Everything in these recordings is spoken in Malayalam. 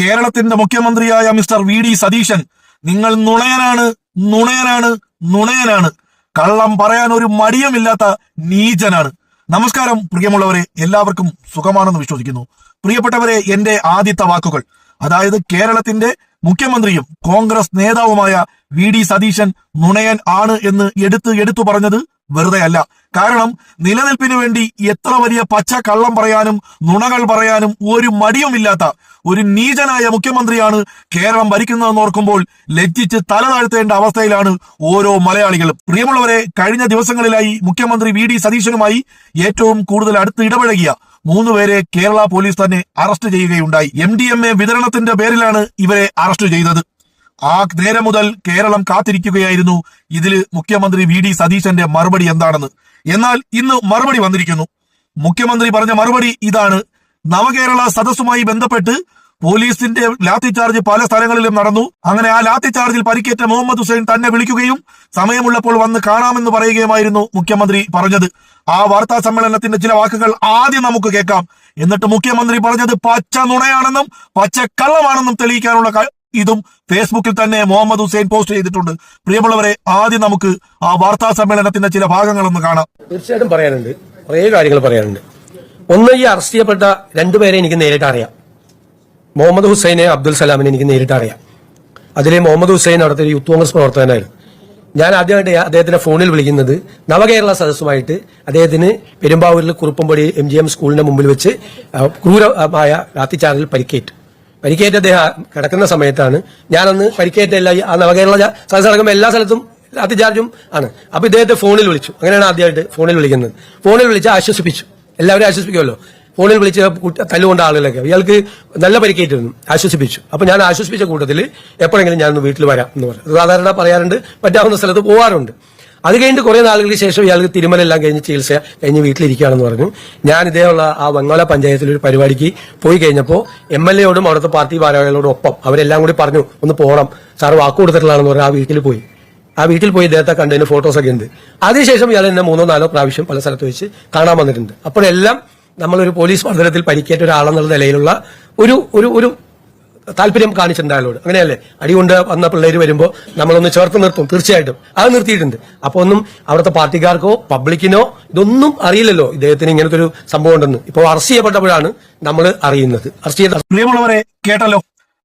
കേരളത്തിന്റെ മുഖ്യമന്ത്രിയായ മിസ്റ്റർ വി.ഡി. സതീശൻ, നിങ്ങൾ നുണയനാണ്. കള്ളം പറയാൻ ഒരു മടിയുമില്ലാത്ത നീചനാണ്. നമസ്കാരം പ്രിയമുള്ളവരെ, എല്ലാവർക്കും സുഖമാണെന്ന് വിശ്വസിക്കുന്നു. പ്രിയപ്പെട്ടവരെ, എന്റെ ആദ്യത്തെ വാക്കുകൾ, അതായത് കേരളത്തിന്റെ മുഖ്യമന്ത്രിയും കോൺഗ്രസ് നേതാവുമായ വി.ഡി. സതീശൻ നുണയൻ ആണ് എന്ന് എടുത്തു പറഞ്ഞത് വെറുതെ അല്ല. കാരണം നിലനിൽപ്പിന് വേണ്ടി എത്ര വലിയ പച്ച കള്ളം പറയാനും നുണകൾ പറയാനും ഒരു മടിയുമില്ലാത്ത ഒരു നീചനായ മുഖ്യമന്ത്രിയാണ് കേരളം ഭരിക്കുന്നതെന്ന് ഓർക്കുമ്പോൾ ലജ്ജിച്ച് തല താഴ്ത്തേണ്ട അവസ്ഥയിലാണ് ഓരോ മലയാളികളും. പ്രിയമുള്ളവരെ, കഴിഞ്ഞ ദിവസങ്ങളിലായി മുഖ്യമന്ത്രി വി.ഡി. സതീശനുമായി ഏറ്റവും കൂടുതൽ അടുത്ത് ഇടപഴകിയ 3 പേരെ കേരള പോലീസ് തന്നെ അറസ്റ്റ് ചെയ്യുകയുണ്ടായി. MDMA വിതരണത്തിന്റെ പേരിലാണ് ഇവരെ അറസ്റ്റ് ചെയ്തത്. ആ നേരം മുതൽ കേരളം കാത്തിരിക്കുകയായിരുന്നു ഇതില് മുഖ്യമന്ത്രി വി.ഡി. സതീശന്റെ മറുപടി എന്താണെന്ന്. എന്നാൽ ഇന്ന് മറുപടി വന്നിരിക്കുന്നു. മുഖ്യമന്ത്രി പറഞ്ഞ മറുപടി ഇതാണ്: നവകേരള സദസ്സുമായി ബന്ധപ്പെട്ട് പോലീസിന്റെ ലാത്തിചാർജ് പല സ്ഥലങ്ങളിലും നടന്നു. അങ്ങനെ ആ ലാത്തിചാർജിൽ പരിക്കേറ്റ മുഹമ്മദ് ഹുസൈൻ തന്നെ വിളിക്കുകയും സമയമുള്ളപ്പോൾ വന്ന് കാണാമെന്ന് പറയുകയുമായിരുന്നു മുഖ്യമന്ത്രി പറഞ്ഞത്. ആ വാർത്താ സമ്മേളനത്തിന്റെ ചില വാക്കുകൾ ആദ്യം നമുക്ക് കേൾക്കാം. എന്നിട്ട് മുഖ്യമന്ത്രി പറഞ്ഞത് പച്ച നുണയാണെന്നും പച്ച കള്ളമാണെന്നും തെളിയിക്കാനുള്ള ഇതും ഫേസ്ബുക്കിൽ തന്നെ മുഹമ്മദ് ഹുസൈൻ പോസ്റ്റ് ചെയ്തിട്ടുണ്ട്. പ്രിയമുള്ളവരെ, ആദ്യം നമുക്ക് ആ വാർത്താ സമ്മേളനത്തിന്റെ ചില ഭാഗങ്ങളൊന്ന് കാണാം. തീർച്ചയായിട്ടും പറയാനുണ്ട്, കുറേ കാര്യങ്ങൾ പറയാനുണ്ട്. ഒന്ന്, ഈ അറസ്റ്റ് ചെയ്യപ്പെട്ട 2 പേരെ എനിക്ക് നേരിട്ട് അറിയാം. മുഹമ്മദ് ഹുസൈനെ, അബ്ദുൽ സലാമിനെ എനിക്ക് നേരിട്ട് അറിയാം. അതിലെ മുഹമ്മദ് ഹുസൈൻ അവിടുത്തെ യൂത്ത് കോൺഗ്രസ് പ്രവർത്തകനായിരുന്നു. ഞാൻ ആദ്യമായിട്ട് അദ്ദേഹത്തിന്റെ ഫോണിൽ വിളിക്കുന്നത് നവകേരള സദസ്സുമായിട്ട് അദ്ദേഹത്തിന് പെരുമ്പാവൂരിൽ കുറുപ്പംപടി MGM സ്കൂളിന്റെ മുമ്പിൽ വെച്ച് ക്രൂരമായ ലാത്തിച്ചാർജിൽ പരിക്കേറ്റ അദ്ദേഹം കിടക്കുന്ന സമയത്താണ്. ഞാനന്ന് പരിക്കേറ്റല്ല, ആ നവകേരള സദസ്സ് അടക്കം എല്ലാ സ്ഥലത്തും ലാത്തിച്ചാർജും ആണ്. അപ്പൊ ഇദ്ദേഹത്തെ ഫോണിൽ വിളിച്ചു. അങ്ങനെയാണ് ആദ്യമായിട്ട് ഫോണിൽ വിളിക്കുന്നത്. ഫോണിൽ വിളിച്ച് ആശ്വസിപ്പിച്ചു. എല്ലാവരും ആശ്വസിപ്പിക്കുമല്ലോ. ഫോണിൽ വിളിച്ച് തല്ലുകൊണ്ട ആളുകളൊക്കെ ഇയാൾക്ക് നല്ല പരിക്കേറ്റിരുന്നു, ആശ്വസിപ്പിച്ചു. അപ്പൊ ഞാൻ ആശ്വസിപ്പിച്ച കൂട്ടത്തിൽ എപ്പോഴെങ്കിലും ഞാനൊന്ന് വീട്ടിൽ വരാം എന്ന് പറഞ്ഞു. സാധാരണ പറയാറുണ്ട്, പറ്റാവുന്ന സ്ഥലത്ത് പോകാറുണ്ട്. അത് കഴിഞ്ഞിട്ട് കുറെ നാളുകൾക്ക് ശേഷം ഇയാൾക്ക് തിരുമലെല്ലാം കഴിഞ്ഞ് ചികിത്സ കഴിഞ്ഞ് വീട്ടിലിരിക്കുകയാണെന്ന് പറഞ്ഞു. ഞാൻ ഇതേയുള്ള ആ വെങ്ങോല പഞ്ചായത്തിൽ ഒരു പരിപാടിക്ക് പോയി കഴിഞ്ഞപ്പോൾ MLA-യോടും അവിടുത്തെ പാർട്ടി ഭാരവാഹികളോടും ഒപ്പം അവരെല്ലാം കൂടി പറഞ്ഞു ഒന്ന് പോകണം, സാറ് വാക്ക് കൊടുത്തിട്ടുള്ളതാണെന്ന് പറഞ്ഞാൽ ആ വീട്ടിൽ പോയി ഇദ്ദേഹത്തെ കണ്ടതിന് ഫോട്ടോസൊക്കെ ഉണ്ട്. അതിനുശേഷം ഇയാൾ എന്നെ 3-4 പ്രാവശ്യം പല സ്ഥലത്ത് വെച്ച് കാണാൻ വന്നിട്ടുണ്ട്. അപ്പോഴെല്ലാം നമ്മളൊരു പോലീസ് മർദ്ദനത്തിൽ പരിക്കേറ്റ ഒരാളെന്നുള്ള നിലയിലുള്ള ഒരു താല്പര്യം കാണിച്ചിട്ടുണ്ടായാലോട്. അങ്ങനെയല്ലേ, അടികൊണ്ട് വന്ന പിള്ളേര് വരുമ്പോൾ നമ്മളൊന്ന് ചേർത്ത് നിർത്തും. തീർച്ചയായിട്ടും അത് നിർത്തിയിട്ടുണ്ട്. അപ്പൊ ഒന്നും അവിടുത്തെ പാർട്ടിക്കാർക്കോ പബ്ലിക്കിനോ ഇതൊന്നും അറിയില്ലല്ലോ ഇദ്ദേഹത്തിന് ഇങ്ങനത്തെ ഒരു സംഭവം ഉണ്ടെന്ന്. ഇപ്പോൾ അറസ്റ്റ് ചെയ്യപ്പെട്ടപ്പോഴാണ് നമ്മൾ അറിയുന്നത്. പ്രിയമുള്ളവരെ, കേട്ടല്ലോ,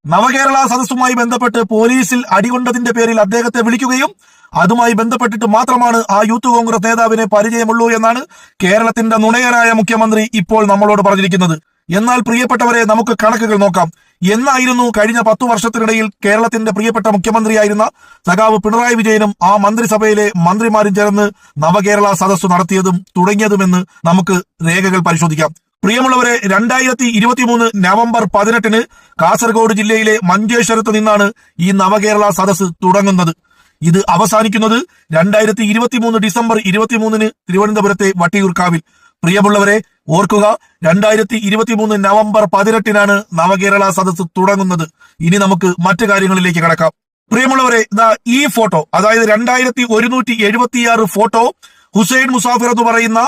നവകേരള സദസ്സുമായി ബന്ധപ്പെട്ട് പോലീസിൽ അടികൊണ്ടതിന്റെ പേരിൽ അദ്ദേഹത്തെ വിളിക്കുകയും അതുമായി ബന്ധപ്പെട്ടിട്ട് മാത്രമാണ് ആ യൂത്ത് കോൺഗ്രസ് നേതാവിനെ പരിചയമുള്ളൂ എന്നാണ് കേരളത്തിന്റെ നുണയനായ മുഖ്യമന്ത്രി ഇപ്പോൾ നമ്മളോട് പറഞ്ഞിരിക്കുന്നത്. എന്നാൽ പ്രിയപ്പെട്ടവരെ, നമുക്ക് കണക്കുകൾ നോക്കാം. എന്നായിരുന്നു കഴിഞ്ഞ 10 വർഷത്തിനിടയിൽ കേരളത്തിന്റെ പ്രിയപ്പെട്ട മുഖ്യമന്ത്രിയായിരുന്ന സഖാവ് പിണറായി വിജയനും ആ മന്ത്രിസഭയിലെ മന്ത്രിമാരും ചേർന്ന് നവകേരള സദസ്സു നടത്തിയതും തുടങ്ങിയതുമെന്ന് നമുക്ക് രേഖകൾ പരിശോധിക്കാം. പ്രിയമുള്ളവരെ, 2023 നവംബർ 18 കാസർഗോഡ് ജില്ലയിലെ മഞ്ചേശ്വരത്ത് നിന്നാണ് ഈ നവകേരള സദസ്സ് തുടങ്ങുന്നത്. ഇത് അവസാനിക്കുന്നത് 2023 ഡിസംബർ 23 തിരുവനന്തപുരത്തെ വട്ടിയൂർക്കാവിൽ. പ്രിയമുള്ളവരെ, ഓർക്കുക, 2023 നവംബർ 18 നവകേരള സദസ്സ് തുടങ്ങുന്നത്. ഇനി നമുക്ക് മറ്റു കാര്യങ്ങളിലേക്ക് കടക്കാം. പ്രിയമുള്ളവരെ, ഈ ഫോട്ടോ, അതായത് 2176 ഫോട്ടോ ഹുസൈൻ മുസാഫിർ എന്ന് പറയുന്ന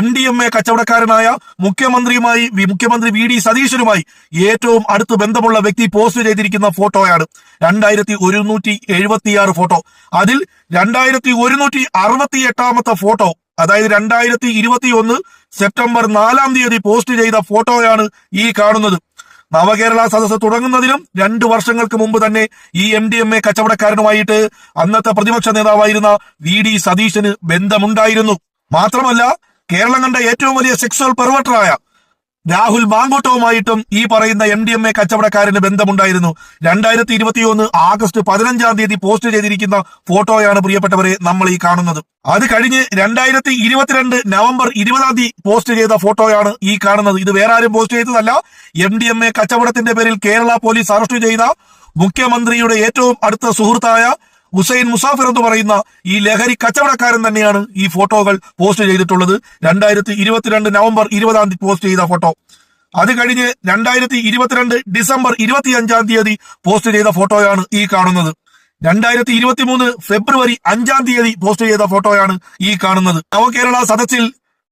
MDMA കച്ചവടക്കാരനായ മുഖ്യമന്ത്രി വി.ഡി. സതീശനുമായി ഏറ്റവും അടുത്ത് ബന്ധമുള്ള വ്യക്തി പോസ്റ്റ് ചെയ്തിരിക്കുന്ന ഫോട്ടോയാണ്. 2176 ഫോട്ടോ. അതിൽ 2168 ഫോട്ടോ, അതായത് 2021 സെപ്റ്റംബർ 4 പോസ്റ്റ് ചെയ്ത ഫോട്ടോയാണ് ഈ കാണുന്നത്. നവകേരള സദസ്സ് തുടങ്ങുന്നതിനും 2 വർഷങ്ങൾക്ക് മുമ്പ് തന്നെ ഈ MDMA കച്ചവടക്കാരനുമായിട്ട് അന്നത്തെ പ്രതിപക്ഷ നേതാവായിരുന്ന വി.ഡി. സതീശന് ബന്ധമുണ്ടായിരുന്നു. മാത്രമല്ല, കേരളം കണ്ട ഏറ്റവും വലിയ സെക്സ്വൽ പെർവർട്ടറായ രാഹുൽ മാങ്കൂട്ടവുമായിട്ടും ഈ പറയുന്ന MDMA കച്ചവടക്കാരന് ബന്ധമുണ്ടായിരുന്നു. 2021 ആഗസ്റ്റ് 15 പോസ്റ്റ് ചെയ്തിരിക്കുന്ന ഫോട്ടോയാണ് പ്രിയപ്പെട്ടവരെ നമ്മൾ ഈ കാണുന്നത്. അത് കഴിഞ്ഞ് 2022 നവംബർ 20 പോസ്റ്റ് ചെയ്ത ഫോട്ടോയാണ് ഈ കാണുന്നത്. ഇത് വേറെ ആരും പോസ്റ്റ് ചെയ്തതല്ല. MDMA കച്ചവടത്തിന്റെ പേരിൽ കേരള പോലീസ് അറസ്റ്റ് ചെയ്ത മുഖ്യമന്ത്രിയുടെ ഏറ്റവും അടുത്ത സുഹൃത്തായ ഹുസൈൻ മുസാഫിർ എന്ന് പറയുന്ന ഈ ലഹരി കച്ചവടക്കാരൻ തന്നെയാണ് ഈ ഫോട്ടോകൾ പോസ്റ്റ് ചെയ്തിട്ടുള്ളത്. 2022 നവംബർ 20 പോസ്റ്റ് ചെയ്ത ഫോട്ടോ. അത് കഴിഞ്ഞ് 2022 ഡിസംബർ 25 പോസ്റ്റ് ചെയ്ത ഫോട്ടോയാണ് ഈ കാണുന്നത്. 2023 ഫെബ്രുവരി 5 പോസ്റ്റ് ചെയ്ത ഫോട്ടോയാണ് ഈ കാണുന്നത്. നവകേരള സദസ്സിൽ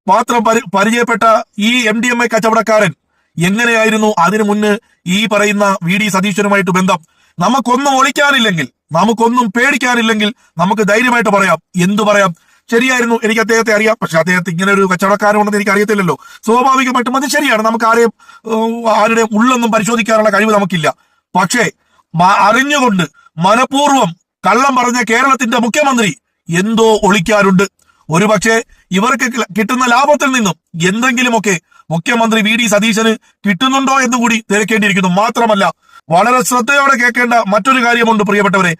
മാത്രം പരിചയപ്പെട്ട ഈ MDMA കച്ചവടക്കാരൻ എങ്ങനെയായിരുന്നു അതിനു മുന്ന് ഈ പറയുന്ന വി ഡി സതീശനുമായിട്ട് ബന്ധം? നമുക്കൊന്നും ഒളിക്കാനില്ലെങ്കിൽ, നമുക്കൊന്നും പേടിക്കാനില്ലെങ്കിൽ നമുക്ക് ധൈര്യമായിട്ട് പറയാം. എന്തു പറയാം? ശരിയായിരുന്നു, എനിക്ക് അദ്ദേഹത്തെ അറിയാം, പക്ഷെ അദ്ദേഹത്തെ ഇങ്ങനെ ഒരു കച്ചവടക്കാരുണ്ടെന്ന് എനിക്ക് അറിയത്തില്ലല്ലോ. സ്വാഭാവികമായിട്ടും അത് ശരിയാണ്, നമുക്ക് ആരുടെ ഉള്ളൊന്നും പരിശോധിക്കാനുള്ള കഴിവ് നമുക്കില്ല. പക്ഷേ അറിഞ്ഞുകൊണ്ട് മനഃപൂർവ്വം കള്ളം പറഞ്ഞ കേരളത്തിന്റെ മുഖ്യമന്ത്രി എന്തോ ഒളിക്കാറുണ്ട്. ഒരുപക്ഷെ ഇവർക്ക് കിട്ടുന്ന ലാഭത്തിൽ നിന്നും എന്തെങ്കിലുമൊക്കെ മുഖ്യമന്ത്രി വി ഡി സതീശന് കിട്ടുന്നുണ്ടോ എന്ന് കൂടി തിരക്കേണ്ടിയിരിക്കുന്നു. മാത്രമല്ല, വളരെ ശ്രദ്ധയോടെ കേൾക്കേണ്ട മറ്റൊരു കാര്യമുണ്ട് പ്രിയപ്പെട്ടവരെ.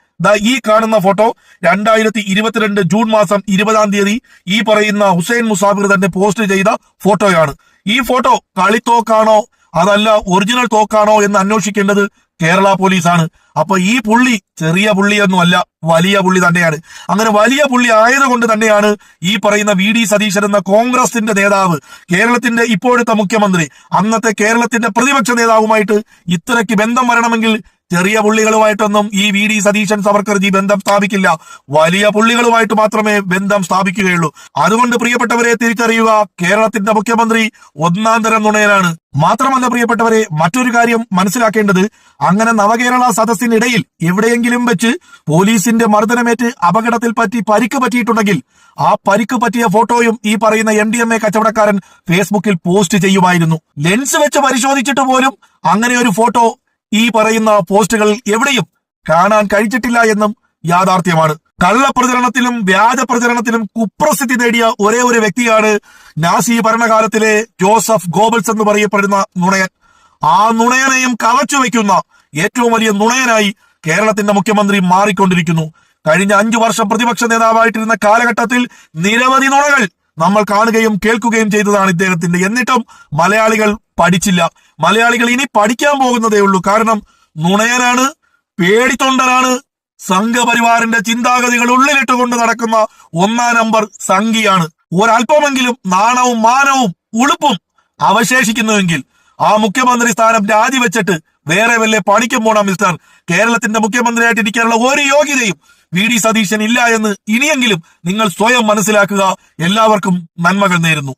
ഈ കാണുന്ന ഫോട്ടോ 2022 ജൂൺ മാസം 20 ഈ പറയുന്ന ഹുസൈൻ മുസാഫിർ തന്നെ പോസ്റ്റ് ചെയ്ത ഫോട്ടോയാണ്. ഈ ഫോട്ടോ കളിത്തോക്കാണോ അതല്ല ഒറിജിനൽ തോക്കാണോ എന്ന് അന്വേഷിക്കേണ്ടത് കേരള പോലീസാണ്. അപ്പൊ ഈ പുള്ളി ചെറിയ പുള്ളിയൊന്നുമല്ല, വലിയ പുള്ളി തന്നെയാണ്. അങ്ങനെ വലിയ പുള്ളി ആയതുകൊണ്ട് തന്നെയാണ് ഈ പറയുന്ന വി ഡി സതീശൻ എന്ന കോൺഗ്രസിന്റെ നേതാവ്, കേരളത്തിന്റെ ഇപ്പോഴത്തെ മുഖ്യമന്ത്രി, അന്നത്തെ കേരളത്തിന്റെ പ്രതിപക്ഷ നേതാവുമായിട്ട് ഇത്രയ്ക്ക് ബന്ധം വരണമെങ്കിൽ ചെറിയ പുള്ളികളുമായിട്ടൊന്നും ഈ വി ഡി സതീശൻ സവർക്കർജി ബന്ധം സ്ഥാപിക്കില്ല. വലിയ പുള്ളികളുമായിട്ട് മാത്രമേ ബന്ധം സ്ഥാപിക്കുകയുള്ളൂ. അതുകൊണ്ട് പ്രിയപ്പെട്ടവരെ തിരിച്ചറിയുക, കേരളത്തിന്റെ മുഖ്യമന്ത്രി ഒന്നാം തരം നുണയനാണ്. മാത്രമല്ല പ്രിയപ്പെട്ടവരെ, മറ്റൊരു കാര്യം മനസ്സിലാക്കേണ്ടത്, അങ്ങനെ നവകേരള സദസ്സിനിടയിൽ എവിടെയെങ്കിലും വെച്ച് പോലീസിന്റെ മർദ്ദനമേറ്റ് അപകടത്തിൽ പറ്റി പരിക്ക് പറ്റിയിട്ടുണ്ടെങ്കിൽ ആ പരിക്ക് പറ്റിയ ഫോട്ടോയും ഈ പറയുന്ന MDMA കച്ചവടക്കാരൻ ഫേസ്ബുക്കിൽ പോസ്റ്റ് ചെയ്യുമായിരുന്നു. ലെൻസ് വെച്ച് പരിശോധിച്ചിട്ട് പോലും അങ്ങനെ ഒരു ഫോട്ടോ ഈ പറയുന്ന പോസ്റ്റുകൾ എവിടെയും കാണാൻ കഴിച്ചിട്ടില്ല എന്നും യാഥാർത്ഥ്യമാണ്. കള്ളപ്രചരണത്തിലും വ്യാജ പ്രചരണത്തിലും കുപ്രസിദ്ധി നേടിയ ഒരേ ഒരു വ്യക്തിയാണ് നാസി ഭരണകാലത്തിലെ ജോസഫ് ഗോബൽസ് എന്ന് പറയപ്പെടുന്ന നുണയൻ. ആ നുണയനെയും കവച്ചു വയ്ക്കുന്ന ഏറ്റവും വലിയ നുണയനായി കേരളത്തിന്റെ മുഖ്യമന്ത്രി മാറിക്കൊണ്ടിരിക്കുന്നു. കഴിഞ്ഞ 5 വർഷം പ്രതിപക്ഷ നേതാവായിട്ടിരുന്ന കാലഘട്ടത്തിൽ നിരവധി നുണകൾ നമ്മൾ കാണുകയും കേൾക്കുകയും ചെയ്തതാണ് ഇദ്ദേഹത്തിന്റെ. എന്നിട്ടും മലയാളികൾ പഠിച്ചില്ല. മലയാളികൾ ഇനി പഠിക്കാൻ പോകുന്നതേ ഉള്ളൂ. കാരണം നുണയനാണ്, പേടിത്തൊണ്ടനാണ്, സംഘപരിവാറിന്റെ ചിന്താഗതികൾ ഉള്ളിലിട്ടുകൊണ്ട് നടക്കുന്ന 1-ാം നമ്പർ സംഘിയാണ്. ഒരല്പമെങ്കിലും നാണവും മാനവും ഉളുപ്പും അവശേഷിക്കുന്നുവെങ്കിൽ ആ മുഖ്യമന്ത്രി സ്ഥാനം രാജിവെച്ചിട്ട് വേറെ വല്ല പണിക്കും പോണം മിസ്റ്റർ. കേരളത്തിന്റെ മുഖ്യമന്ത്രിയായിട്ട് ഇരിക്കാനുള്ള ഒരു യോഗ്യതയും വി ഡി സതീശൻ ഇല്ല എന്ന് ഇനിയെങ്കിലും നിങ്ങൾ സ്വയം മനസ്സിലാക്കുക. എല്ലാവർക്കും നന്മകൾ നേരുന്നു.